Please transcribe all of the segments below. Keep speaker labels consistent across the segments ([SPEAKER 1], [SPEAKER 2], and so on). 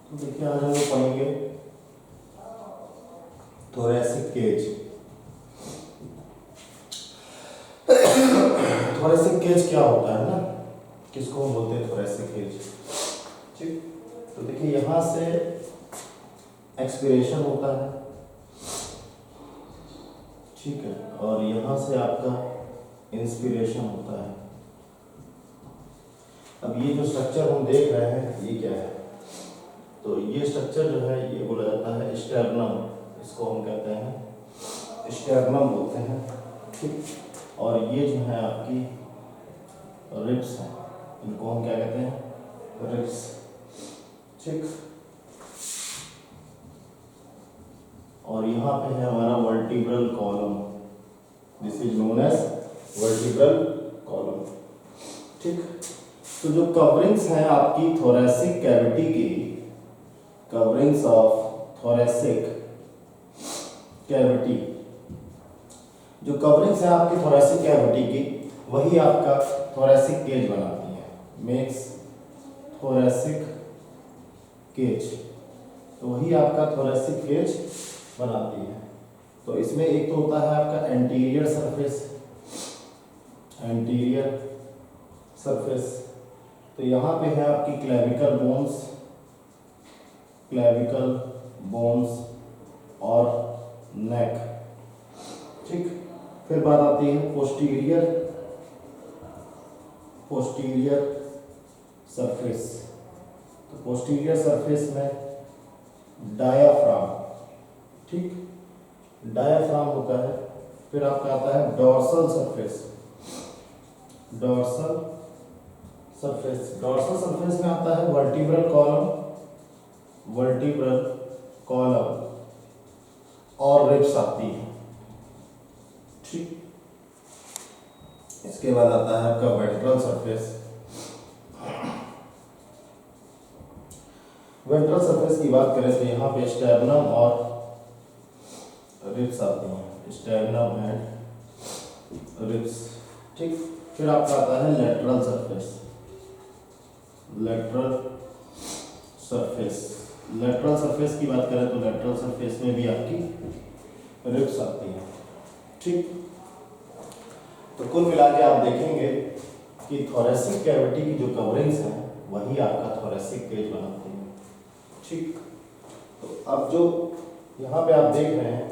[SPEAKER 1] तो देखिए आज हम लोग पढ़ेंगे थोरैसिक केज। थोरैसिक केज क्या होता है ना, किसको हम बोलते हैं थोरैसिक केज। ठीक, तो देखिए यहाँ से एक्सपिरेशन होता है, ठीक है, और यहाँ से आपका इंस्पिरेशन होता है। अब ये जो स्ट्रक्चर हम देख रहे हैं ये क्या है, तो ये स्ट्रक्चर जो है ये बोला जाता है स्टर्नम, इसको हम कहते हैं स्टर्नम बोलते हैं। ठीक, और ये जो है आपकी रिब्स है, इनको हम क्या कहते हैं, रिब्स। ठीक, और यहाँ पे है हमारा vertebral column, this is known as vertebral column. ठीक, तो जो कवरिंग्स हैं आपकी थोरैसिक कैविटी की, कवरिंग्स ऑफ थोरैसिक कैविटी, जो कवरिंग्स हैं आपकी थोरैसिक कैविटी की, वही आपका थोरैसिक केज बनाती है, मेक्स थोरैसिक केज, तो वही आपका थोरैसिक केज बनाती है। तो इसमें एक तो होता है आपका एंटीरियर सरफेस, एंटीरियर सरफेस, तो यहाँ पे है आपकी क्लेविकल बोन्स, क्लेविकल बोन्स और नेक। ठीक, फिर बात आती है पोस्टीरियर, पोस्टीरियर सरफेस, तो पोस्टीरियर सरफेस में डायाफ्राम, ठीक, डायाफ्राम होता है। फिर आपका आता है dorsal surface, dorsal surface, dorsal surface में आता है वर्टिब्रल कॉलम, वर्टिब्रल कॉलम और रिब्स आती है। ठीक, इसके बाद आता है आपका वेंट्रल सरफेस, वेंट्रल सरफेस की बात करें तो यहाँ पे स्टर्नम और रिब्स आती हैं, स्टर्नम एंड रिब्स। ठीक, फिर आपका आता है lateral surface, lateral surface, lateral surface की बात करें तो लेटरल सरफेस में भी आपकी रिब्स आती हैं। ठीक, तो कुल मिला के आप देखेंगे कि थोरैसिक कैविटी की जो कवरिंग्स हैं वही आपका थोरैसिक केज बनाती हैं। ठीक, तो अब जो यहाँ पे आप देख रहे हैं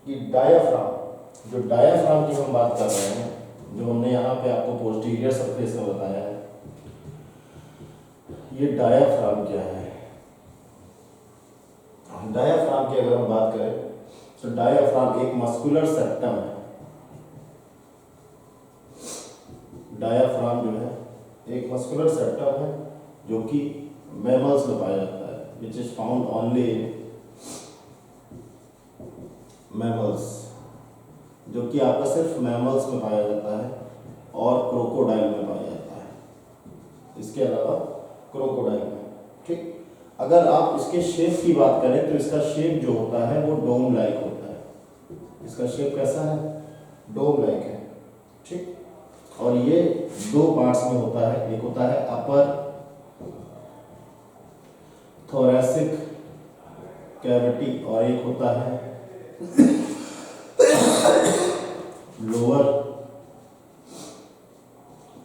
[SPEAKER 1] कि डायाफ्राम, जो डायाफ्राम की हम बात कर रहे हैं, जो हमने यहाँ पे आपको पोस्टीरियर सरफेस में बताया है, ये डायाफ्राम क्या है। डायाफ्राम की अगर हम बात करें तो डायाफ्राम एक मस्कुलर सेप्टम है, डायाफ्राम जो है एक मस्कुलर सेप्टम है जो कि मैमल्स में पाया जाता है, which is found only in mammals, जो कि आपका सिर्फ मैमल्स में पाया जाता है और क्रोकोडाइल में पाया जाता है, इसके अलावा क्रोकोडाइल में। ठीक, अगर आप इसके शेप की बात करें तो इसका शेप जो होता है वो डोम लाइक होता है, इसका शेप कैसा है, डोम लाइक है। ठीक, और ये दो पार्ट्स में होता है, एक होता है अपर थोरैसिक कैविटी और एक होता है लोअर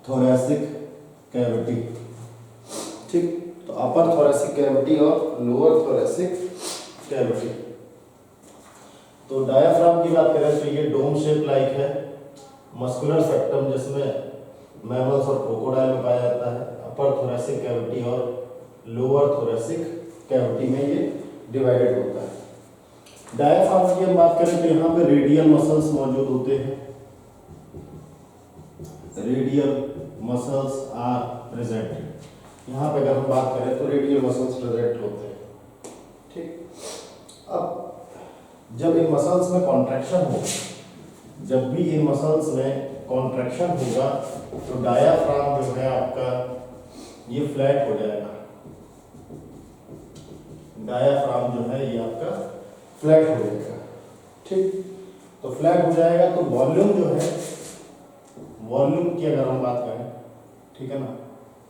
[SPEAKER 1] थोरैसिक कैविटी। ठीक, तो अपर थोरैसिक कैविटी और लोअर थोरैसिक कैविटी। तो डायाफ्राम की बात करें तो ये डोम शेप लाइक है, मस्कुलर सेप्टम जिसमें मैमल्स और क्रोकोडाइल में पाया जाता है, अपर थोरैसिक कैविटी और लोअर थोरैसिक कैविटी में ये डिवाइडेड होता है। डायाफ्राम की हम बात करें तो यहाँ पे रेडियल मसल्स मौजूद होते हैं, रेडियल मसल्स आर प्रेजेंट, यहाँ पे अगर हम बात करें तो रेडियल मसल्स प्रेजेंट होते हैं। ठीक, अब जब इन मसल्स में कॉन्ट्रैक्शन हो, जब भी इन मसल्स में कॉन्ट्रैक्शन होगा तो डायाफ्राम जो है आपका ये फ्लैट हो जाएगा, डायाफ्राम जो है ये आपका फ्लैट हो जाएगा। ठीक, तो फ्लैट हो जाएगा तो वॉल्यूम जो है, वॉल्यूम की अगर हम बात करें, ठीक है ना,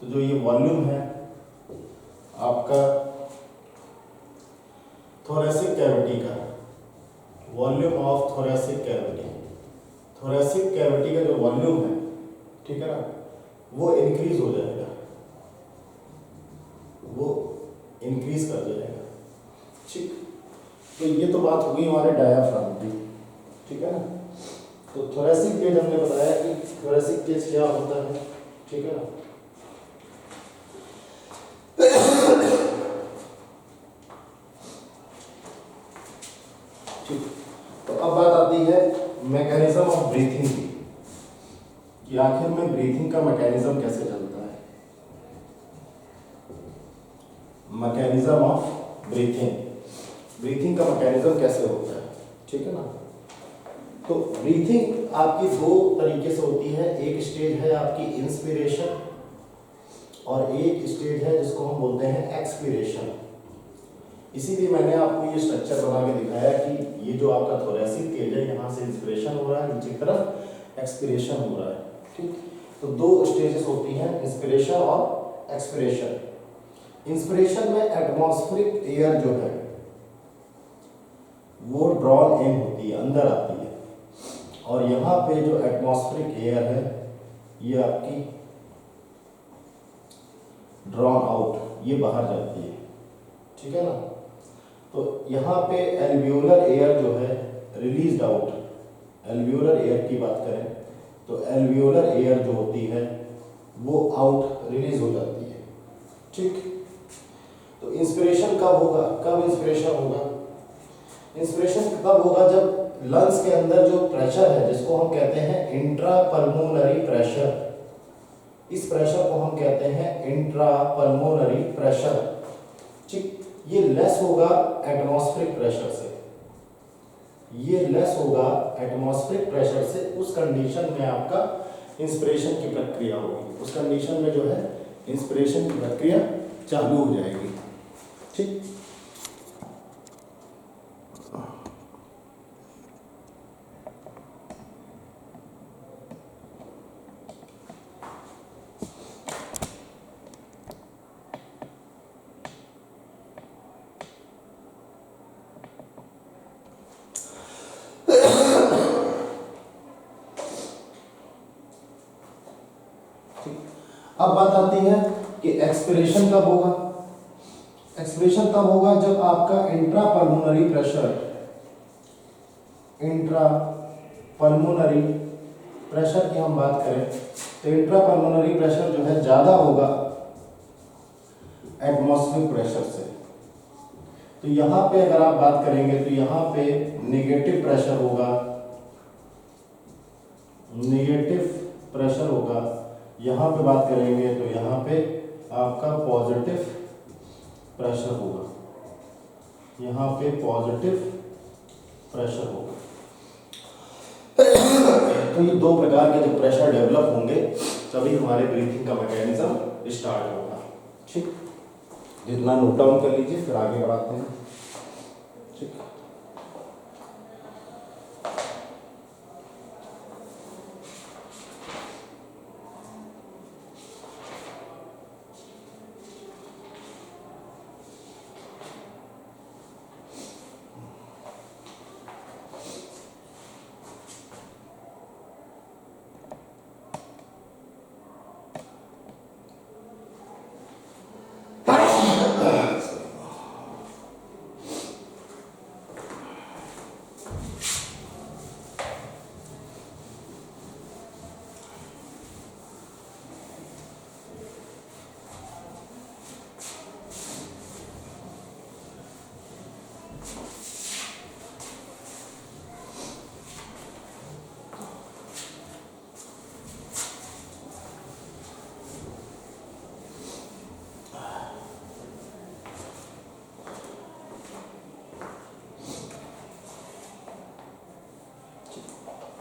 [SPEAKER 1] तो जो ये वॉल्यूम है आपका थोरेसिक कैविटी का volume of thoracic cavity, thoracic cavity का जो वॉल्यूम है, ठीक है ना, वो इंक्रीज हो जाएगा, वो इंक्रीज कर जाएगा। ठीक, तो ये तो बात होगी हमारे डायाफ्राम की, ठीक है ना। तो थोरेसिक केज हमने बताया कि थोरेसिक केज क्या होता है, ठीक है ना। ठीक, तो अब बात आती है मैकेनिज्म ऑफ ब्रीथिंग की, कि आखिर में ब्रीथिंग का मैकेनिज्म कैसे चलता है। मैकेनिज्म ऑफ ब्रीथिंग, ब्रीथिंग का मैकेनिज्म कैसे होता है, ठीक है ना। तो ब्रीथिंग आपकी दो तरीके से होती है, एक स्टेज है आपकी इंस्पिरेशन और एक स्टेज है जिसको हम बोलते हैं एक्सपीरेशन। इसीलिए मैंने आपको ये स्ट्रक्चर बना के दिखाया कि ये जो आपका थोरेसिक केज है, यहाँ से इंस्पिरेशन हो रहा है, नीचे की तरफ एक्सपीरेशन हो रहा है। ठीक, तो दो स्टेजेस होती हैं, इंस्पिरेशन और एक्सपीरेशन। इंस्पिरेशन में एटमॉस्फेरिक एयर जो है वो ड्रॉन इन होती है, अंदर आती है, और यहाँ पे जो एटमॉस्फेरिक एयर है ये आपकी ड्रॉन आउट, ये बाहर जाती है, ठीक है ना। तो यहाँ पे एल्वियोलर एयर जो है रिलीज्ड आउट, एल्वियोलर एयर की बात करें तो एल्वियोलर एयर जो होती है वो आउट रिलीज हो जाती है। ठीक, तो इंस्पिरेशन कब होगा, कब इंस्पिरेशन होगा? इंस्पिरेशन कब होगा? जब लंग्स के अंदर जो प्रेशर है, जिसको हम कहते हैं इंट्रा पल्मोनरी प्रेशर, इस प्रेशर को हम कहते हैं इंट्रा पल्मोनरी प्रेशर। ठीक, ये लेस होगा एटमॉस्फेरिक प्रेशर से, ये लेस होगा एटमॉस्फेरिक प्रेशर से। उस कंडीशन में आपका इंस्पिरेशन की प्रक्रिया होगी, उस कंडीशन में जो है इंस्पिरेशन की प्रक्रिया चालू हो जाएगी। ठीक, अब बात आती है कि एक्सपिरेशन कब होगा। एक्सपिरेशन तब होगा जब आपका intra pulmonary pressure, intra pulmonary pressure की हम बात करें तो इंट्रा पल्मोनरी प्रेशर जो है ज्यादा होगा एटमॉस्फेरिक प्रेशर से। तो यहाँ पे अगर आप बात करेंगे तो यहाँ पे नेगेटिव प्रेशर होगा, नेगेटिव प्रेशर होगा। यहाँ पे बात करेंगे तो यहाँ पे आपका पॉजिटिव प्रेशर होगा, यहाँ पे पॉजिटिव प्रेशर होगा। तो ये दो प्रकार के जो प्रेशर डेवलप होंगे तभी हमारे ब्रीथिंग का मैकेनिज्म स्टार्ट होगा। ठीक, जितना नोट डाउन कर लीजिए, फिर आगे बढ़ाते हैं। ठीक,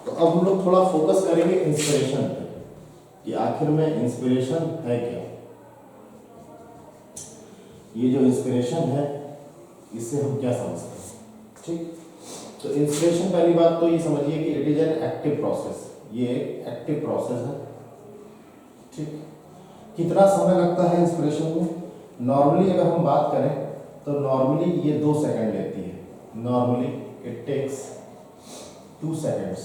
[SPEAKER 1] तो अब हम लोग थोड़ा फोकस करेंगे इंस्पिरेशन पे कि आखिर में इंस्पिरेशन है क्या। ये जो इंस्पिरेशन है इससे हम क्या समझते हैं। ठीक, तो इंस्पिरेशन पहली बात तो ये समझिए कि it is an active process, ये एक एक्टिव प्रोसेस है। ठीक, कितना समय लगता है इंस्पिरेशन में? नॉर्मली अगर हम बात करें तो नॉर्मली ये 2 सेकंड लेती है, normally it takes 2 seconds.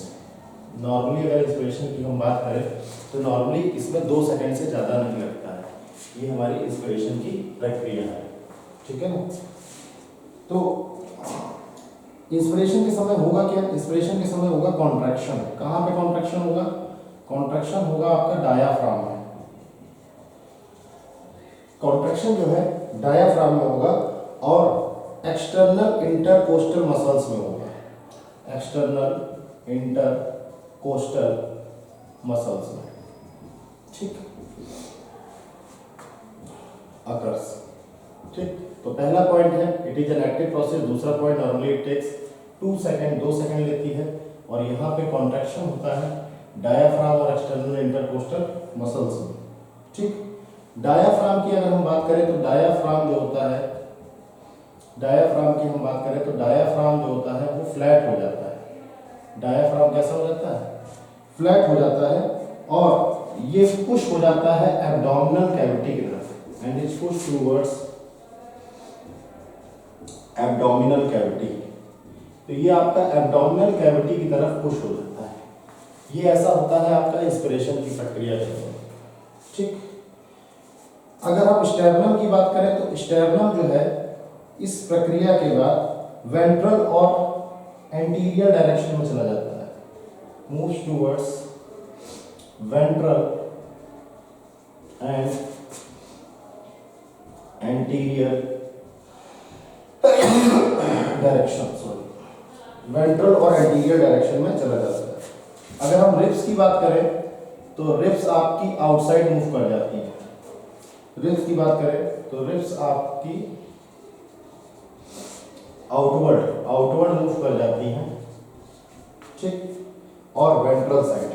[SPEAKER 1] Normally अगर इंस्पिरेशन की हम बात करें तो नॉर्मली इसमें 2 सेकंड से ज़्यादा नहीं लगता है। ये हमारी इंस्पिरेशन की प्रक्रिया है, ठीक है ना। तो इंस्पिरेशन के समय होगा क्या? इंस्पिरेशन के समय होगा कॉन्ट्रैक्शन। कहाँ पे कॉन्ट्रैक्शन होगा? कॉन्ट्रैक्शन होगा आपका डायाफ्राम में। कॉन्ट्रैक्शन जो है डायाफ्राम में होगा और एक्सटर्नल इंटरकोस्टल मसल्स में होगा। एक्सटर्नल इंटरकोस्टल मसल्स में, ठीक, अकर्स, ठीक। तो पहला पॉइंट है it is an active process. दूसरा point normally it takes 2 second, 2 second लेती है। और यहाँ पे कॉन्ट्रैक्शन होता है डायाफ्राम और एक्सटर्नल इंटरकोस्टल मसल्स में, ठीक। डायाफ्राम की अगर हम बात करें तो डायाफ्राम जो होता है, डायाफ्राम की हम बात करें तो डायाफ्राम जो होता है वो फ्लैट हो जाता है। डायाफ्राम कैसा हो जाता है? फ्लैट हो जाता है और ये पुश हो जाता है एब्डोमिनल कैविटी की तरफ and is push towards abdominal cavity. तो ये आपका एब्डोमिनल कैविटी की तरफ पुश हो जाता है। ये ऐसा होता है आपका इंस्पिरेशन की प्रक्रिया के दौरान, ठीक। अगर आप स्टेर्नम की बात करें तो स्टेर्नम जो है इस प्रक्रिया के बाद वेंट्रल और एंटीरियर डायरेक्शन में चला जाता है, moves towards ventral and anterior direction, sorry, ventral और एंटीरियर डायरेक्शन में चला जाता है। अगर हम रिब्स की बात करें तो रिब्स आपकी आउटसाइड मूव कर जाती है। रिब्स की बात करें तो रिब्स आपकी आउटवर्ड मूव कर जाती हैं, ठीक, और ventral side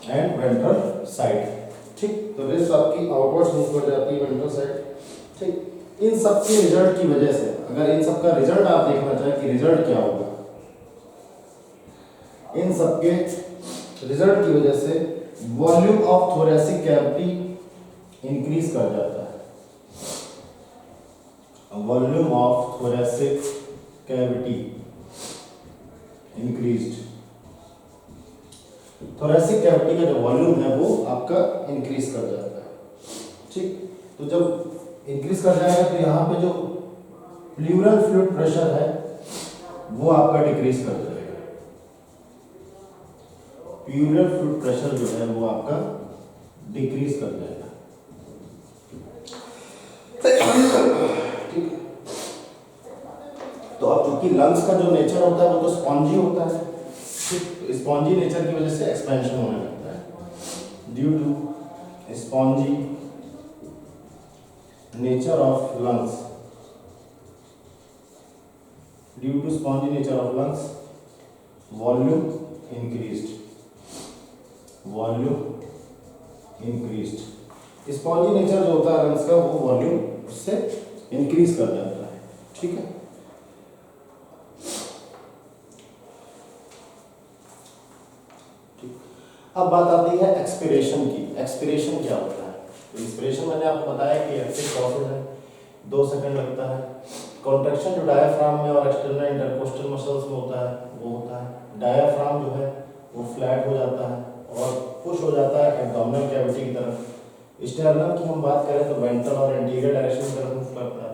[SPEAKER 1] and ventral side, ठीक। तो रिब्स आपकी आउटवर्ड मूव कर जाती है, वेंट्रल साइड, ठीक। इन सब के रिजल्ट की वजह से, अगर इन सब का रिजल्ट आप देखना चाहें कि रिजल्ट क्या होगा, इन सब के रिजल्ट की वजह से volume of thoracic cavity increase कर जाता है। Volume of thoracic cavity increased. Thoracic cavity का जो वॉल्यूम है वो आपका इंक्रीज कर जाता है, ठीक। तो जब इंक्रीज कर जाएगा तो यहाँ पे जो प्लूरल फ्लूइड प्रेशर है वो आपका डिक्रीज कर जाएगा। प्लूरल फ्लूइड प्रेशर जो है वो आपका डिक्रीज कर जाएगा, ठीक। तो अब चूंकि लंग्स का जो नेचर होता है वो तो स्पॉन्जी होता है, ठीक। स्पॉन्जी नेचर की वजह से एक्सपेंशन होने लगता है। Due to spongy nature of lungs, due to spongy nature of lungs volume increased, volume increased. Spongy nature जो होता है लंग्स का वो वॉल्यूम उससे इंक्रीज कर जाता है, ठीक है। अब बात आती है एक्सपिरेशन की। एक्सपिरेशन क्या होता है? तो इंस्पिरेशन मैंने आपको बताया कि एक्टिव प्रोसेस है, 2 सेकंड लगता है। कॉन्ट्रैक्शन जो डायाफ्राम में और एक्सटर्नल इंटरकोस्टल मसल्स में होता है वो होता है। डायाफ्राम जो है वो फ्लैट हो जाता है और पुश हो जाता है एब्डोमिनल कैविटी की तरफ। स्टेर्नम की हम बात करें तो वेंट्रल और एंटीरियर डायरेक्शन की तरफ मूव करता है।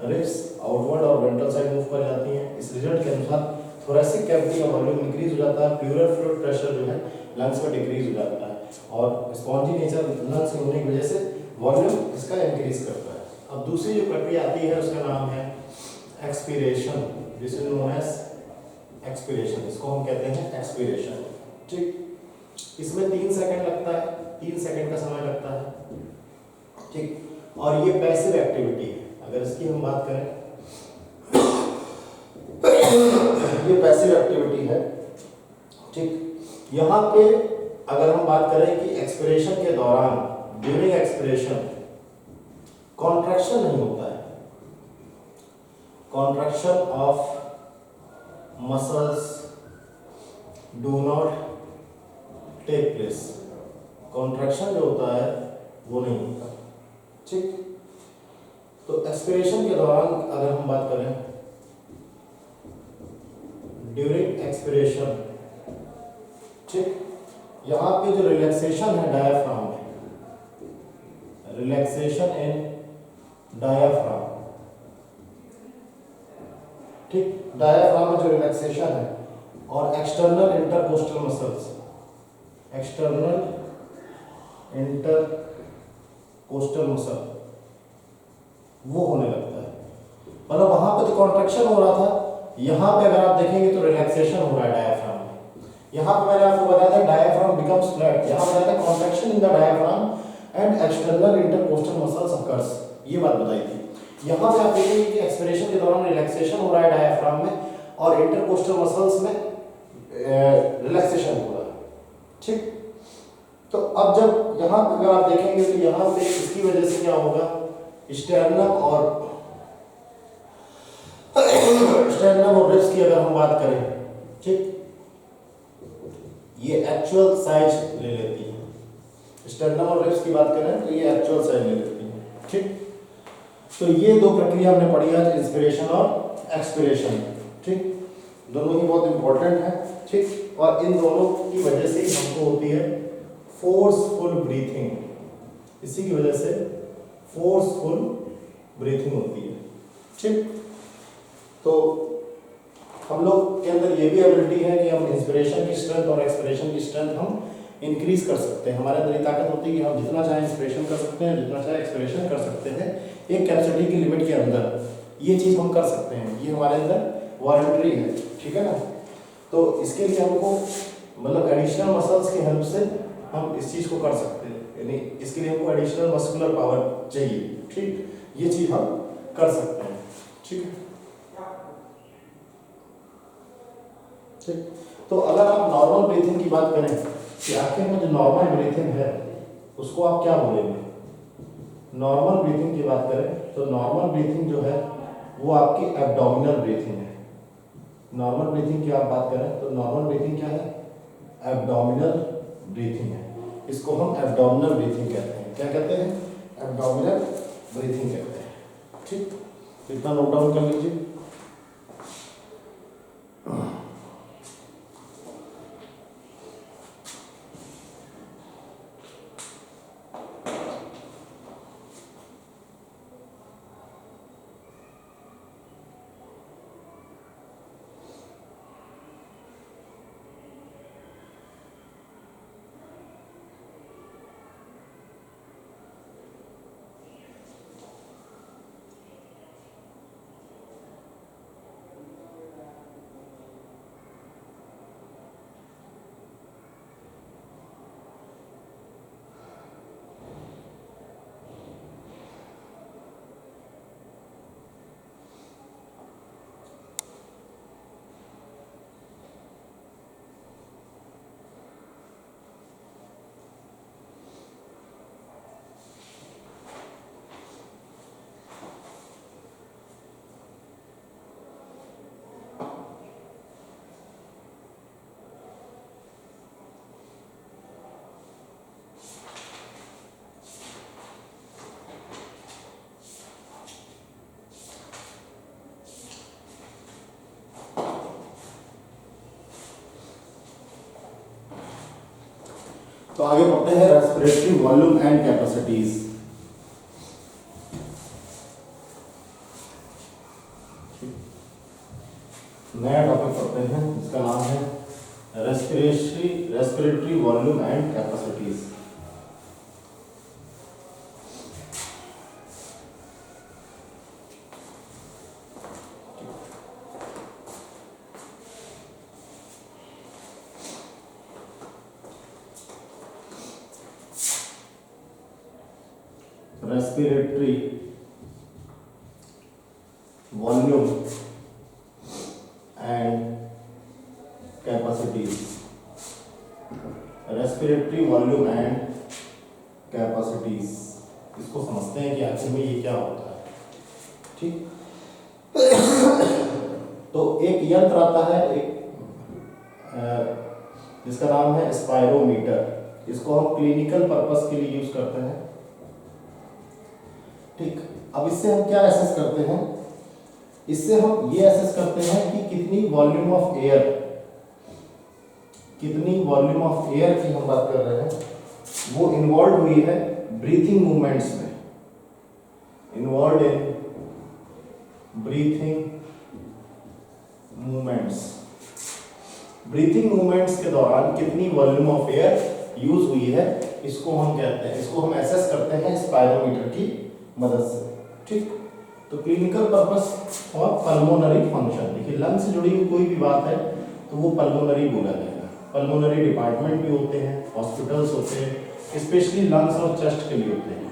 [SPEAKER 1] रिब्स आउटवर्ड और वेंट्रल साइड मूव कर जाती हैं। इस रिजल्ट के अनुसार थोरेसिक कैविटी का वॉल्यूम इंक्रीज हो जाता है, प्लूरल फ्लूइड प्रेशर जो है लंग्स में डिक्रीज हो जाता है और स्पॉन्जी नेचर लंग्स में होने की वजह से वॉल्यूम इसका इंक्रीज करता है। अब दूसरी जो प्रक्रिया आती है उसका नाम है expiration, this is known as expiration. इसको हम कहते हैं एक्सपीरेशन, ठीक। इसमें 3 सेकंड लगता है, 3 सेकंड का समय लगता है, ठीक। और ये पैसिव एक्टिविटी है। अगर इसकी हम बात करें ये पैसिव एक्टिविटी है, ठीक। यहाँ पे अगर हम बात करें कि एक्सपिरेशन के दौरान, ड्यूरिंग एक्सपिरेशन कॉन्ट्रैक्शन नहीं होता है। Contraction of muscles do not take place, contraction जो होता है वो नहीं होता। ठीक, तो एक्सपिरेशन के दौरान अगर हम बात करें, ड्यूरिंग एक्सपिरेशन, ठीक, यहाँ पे जो रिलैक्सेशन है डायाफ्राम में, रिलैक्सेशन इन डायाफ्राम, ठीक, डायाफ्राम में जो रिलैक्सेशन है और external intercostal muscles, external intercostal muscle वो होने लगता है। मतलब वहां पे तो कॉन्ट्रैक्शन हो रहा था, यहाँ पे अगर आप देखेंगे तो रिलैक्सेशन हो रहा है डायाफ्राम में। यहाँ पे मैंने आपको बताया था डायाफ्राम बिकम्स फ्लैट, यहाँ बताया था contraction in the diaphragm and external intercostal muscles occurs, ये बात बताई थी। यहाँ पे आप देखेंगे कि एक्सपिरेशन के दौरान रिलैक्सेशन हो रहा है डायाफ्राम में और इंटरकोस्टल मसल्स में रिलैक्सेशन हो रहा है। ठीक, तो अब जब यहाँ पे अगर आप देखेंगे तो यहाँ पे इसकी वजह से क्या होगा, स्टेर्नम और रिब्स की अगर हम बात करें, ठीक, ये एक्चुअल साइज ले लेती है। स्टेर्नम और रिब्स की बात करें तो ये एक्चुअल साइज ले लेती है। ठीक, तो ये दो प्रक्रिया हमने पढ़ी आज, इंस्पिरेशन और एक्सपिरेशन। ठीक, दोनों ही बहुत इंपॉर्टेंट है। ठीक, और इन दोनों की वजह से हमको होती है फोर्सफुल ब्रीथिंग, इसी की वजह से फोर्सफुल ब्रीथिंग होती है। ठीक, तो हम लोग के अंदर ये भी एबिलिटी है कि हम इंस्पिरेशन की स्ट्रेंथ और एक्सपिरेशन की स्ट्रेंथ हम इंक्रीज कर सकते हैं। हमारे अंदर ये ताकत होती है कि हम जितना चाहे इंस्पिरेशन कर सकते हैं, जितना चाहे एक्सपिरेशन कर सकते हैं, एक कैपेसिटी की लिमिट के अंदर ये चीज़ हम कर सकते हैं। ये हमारे अंदर वॉलंटरी है, ठीक है ना। तो इसके लिए हमको मतलब एडिशनल मसल्स की हेल्प से हम इस चीज़ को कर सकते हैं, यानी इसके लिए हमको एडिशनल मस्कुलर पावर चाहिए। ठीक, ये चीज़ हम कर सकते हैं। ठीक है, ठीक, तो अगर आप नॉर्मल ब्रीथिंग की बात करें कि आखिर में जो नॉर्मल ब्रीथिंग है उसको आप क्या बोलेंगे। नॉर्मल ब्रीथिंग की बात करें तो नॉर्मल ब्रीथिंग जो है वो आपकी एब्डोमिनल ब्रीथिंग है। नॉर्मल ब्रीथिंग की आप बात करें तो नॉर्मल ब्रीथिंग क्या है, एब्डोमिनल ब्रीथिंग है। इसको हम एब्डोमिनल ब्रीथिंग कहते हैं। क्या कहते हैं, एब्डोमिनल ब्रीथिंग कहते हैं। ठीक, इतना नोट डाउन कर लीजिए। तो आगे बढ़ते हैं रेस्पिरेटरी वॉल्यूम एंड कैपेसिटीज। नया टॉपिक पढ़ते हैं जिसका नाम है respiratory volume and capacities. Respiratory volume and capacities. Respiratory volume and capacities, इसको समझते हैं कि आखिर में ये क्या होता है। ठीक, तो एक यंत्र आता है, एक जिसका नाम है स्पायरोमीटर। इसको हम क्लिनिकल पर्पस के लिए यूज करते हैं। ठीक, अब इससे हम क्या एसेस करते हैं? इससे हम ये एसेस करते हैं कि कितनी वॉल्यूम ऑफ एयर की हम बात कर रहे हैं, वो इन्वॉल्व हुई है ब्रीथिंग मूवमेंट्स में, इन्वॉल्व इन ब्रीथिंग मूवमेंट्स के दौरान कितनी वॉल्यूम ऑफ एयर यूज हुई है, इसको हम कहते हैं, इसको हम एसेस करते हैं स्पायरोमीटर की मदद से। ठीक, तो क्लिनिकल पर्पस और पल्मोनरी फंक्शन, देखिए लंग से जुड़ी हुई कोई भी बात है तो वो पल्मोनरी बोला जाएगा। पल्मोनरी डिपार्टमेंट भी होते हैं, हॉस्पिटल्स होते हैं, स्पेशली लंग्स और चेस्ट के लिए होते हैं।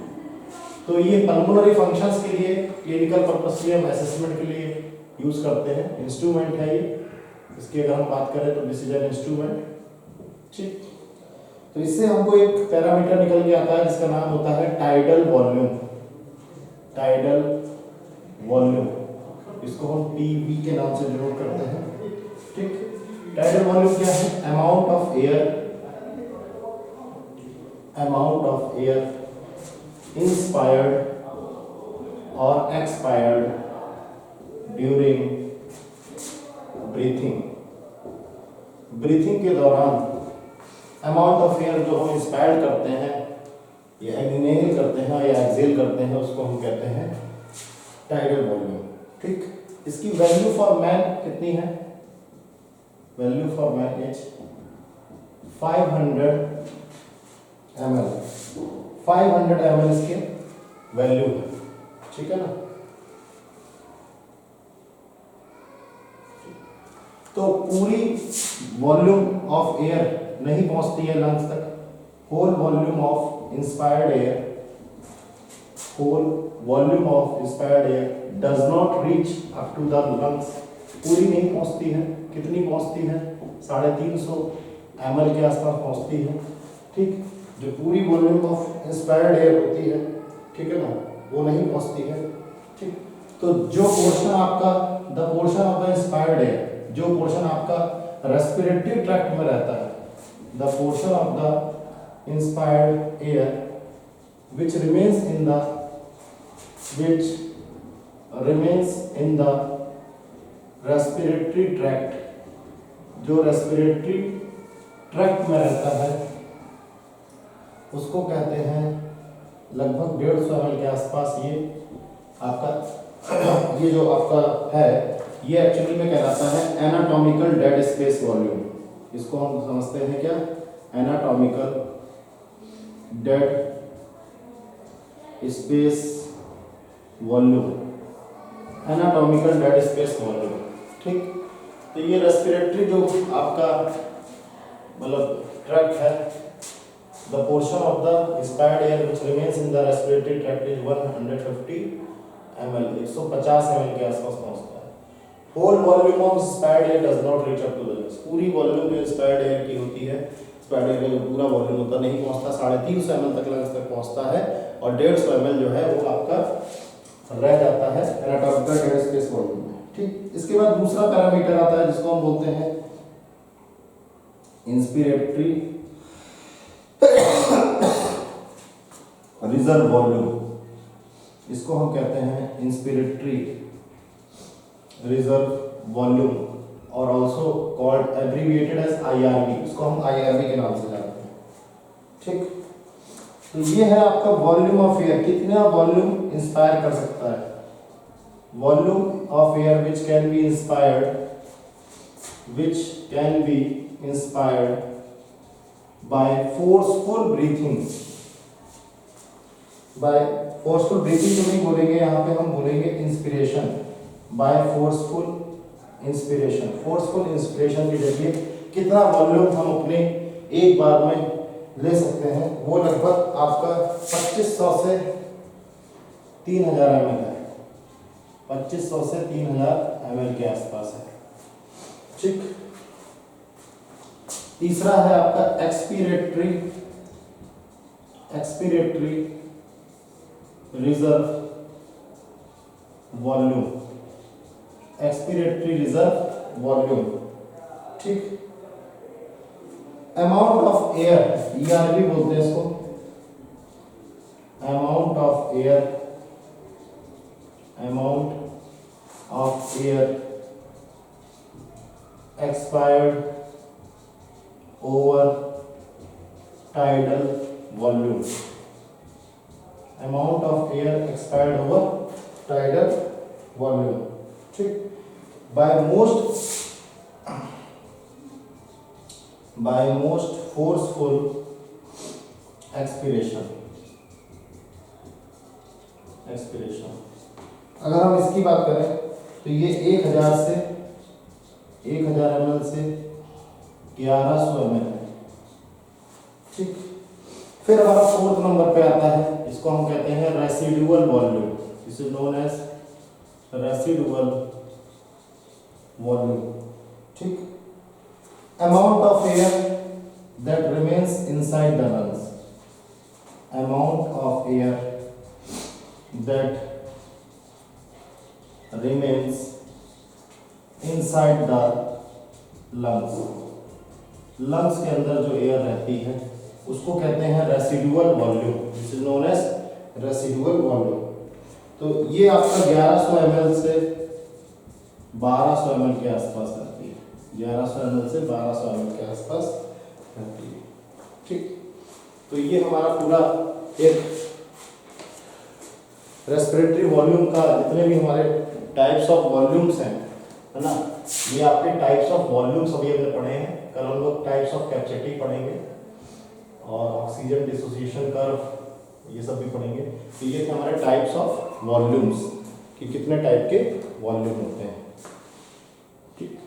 [SPEAKER 1] तो ये पल्मोनरी फंक्शंस के लिए, क्लिनिकल पर्पस के लिए, हम असेसमेंट के लिए यूज करते हैं। इंस्ट्रूमेंट है ये, इसकी अगर हम बात करें तो दिस इज एन इंस्ट्रूमेंट। ठीक, तो इससे हमको एक पैरामीटर निकल के आता है जिसका नाम होता है टाइडल वॉल्यूम। इसको हम टीवी के नाम से डिनोट करते हैं। ठीक, टाइडल वॉल्यूम क्या है? अमाउंट ऑफ एयर इंस्पायर्ड और एक्सपायर्ड ड्यूरिंग ब्रीथिंग के दौरान अमाउंट ऑफ एयर जो हम इंस्पायर करते हैं या इनहेल करते हैं या एक्सहेल करते हैं, उसको हम कहते हैं टाइडल वॉल्यूम। ठीक, इसकी वैल्यू फॉर मैन कितनी है? Value for man is 500 ml। 500 ml इसके वैल्यू है। ठीक है ना? तो पूरी वॉल्यूम ऑफ एयर नहीं पहुंचती है लंग्स तक। Whole volume of inspired air does not reach up to the lungs. पूरी नहीं पहुंचती है। कितनी पहुंचती है? 350 ml के आसपास पहुंचती है। ठीक, जो पूरी वॉल्यूम ऑफ इंस्पायर्ड एयर होती है, ठीक है ना, वो नहीं पहुंचती है। ठीक, तो जो पोर्शन आपका the portion of the inspired air, जो पोर्शन आपका रेस्पिरेटरी ट्रैक्ट में रहता है, the portion of the inspired air which remains in the respiratory tract, जो रेस्पिरेटरी ट्रैक्ट में रहता है, उसको कहते हैं लगभग 150 ml के आसपास। ये आपका ये जो आपका है, ये एक्चुअली में कहलाता है एनाटॉमिकल डेड स्पेस वॉल्यूम। इसको हम समझते हैं क्या? Anatomical dead space volume, anatomical dead space volume. ठीक, तो ये रेस्पिरेटरी जो आपका मतलब ट्रैक्ट है, the portion of the inspired air which remains in the respiratory tract is 150 ml, 150 ml के आसपास पहुंचता है। Whole volume of inspired air does not reach up to the lungs. पूरी वॉल्यूम जो इंस्पायर्ड एयर की होती है, इंस्पायर्ड एयर का जो पूरा वॉल्यूम होता नहीं पहुंचता, 350 ml तक लंग्स तक पहुंचता है, और 150 ml जो है वो आपका रह जाता है एनाटॉमिकल डेड स्पेस वॉल्यूम में। ठीक, इसके बाद दूसरा पैरामीटर आता है जिसको हम बोलते हैं इंस्पिरेटरी रिजर्व वॉल्यूम। इसको हम कहते हैं इंस्पिरेटरी रिजर्व वॉल्यूम और also called abbreviated as IRV। इसको हम IRV के नाम से जानते हैं। ठीक, तो ये है आपका वॉल्यूम ऑफ एयर, कितना वॉल्यूम इंस्पायर कर सकता है। Volume of air which can be inspired by forceful breathing. By forceful breathing जो नहीं बोलेंगे यहाँ पे, हम बोलेंगे इंस्पिरेशन। बाय फोर्सफुल इंस्पिरेशन के जरिए कितना वॉल्यूम हम अपने एक बार में ले सकते हैं, वो लगभग आपका 2500 से 3000 ml है। 2500 से 3000 ml के आसपास है। ठीक, तीसरा है आपका एक्सपीरेटरी रिजर्व वॉल्यूम। ठीक, अमाउंट ऑफ एयर, ईआर भी बोलते हैं इसको, amount of air, amount of air expired over tidal volume, amount of air expired over tidal volume, ठीक। by most forceful expiration, अगर हम इसकी बात करें तो ये 1000 से 1000 ml से 1100 ml है, ठीक। फिर हमारा फोर्थ नंबर पे आता है, इसको हम कहते हैं residual volume, this is known as residual volume, ठीक। Amount of air that remains inside the lungs, amount of air that remains inside the lungs, lungs के अंदर जो एयर रहती है उसको कहते हैं residual volume, this is known as residual volume. तो ये आपका 1100 ml से 1200 ml के आसपास रहती है, 1100 ml से 1200 ml के आसपास रहती है, ठीक। तो ये हमारा पूरा एक रेस्पिरेटरी वॉल्यूम का जितने भी हमारे टाइप्स ऑफ वॉल्यूम्स हैं, है ना, ये आपके टाइप्स ऑफ वॉल्यूम्स अभी हमने पढ़े हैं। कल हम लोग टाइप्स ऑफ कैपेसिटी पढ़ेंगे और ऑक्सीजन डिसोसिएशन कर्व ये सब भी पढ़ेंगे। तो ये थे हमारे टाइप्स ऑफ वॉल्यूम्स कि कितने टाइप के वॉल्यूम होते हैं, ठीक।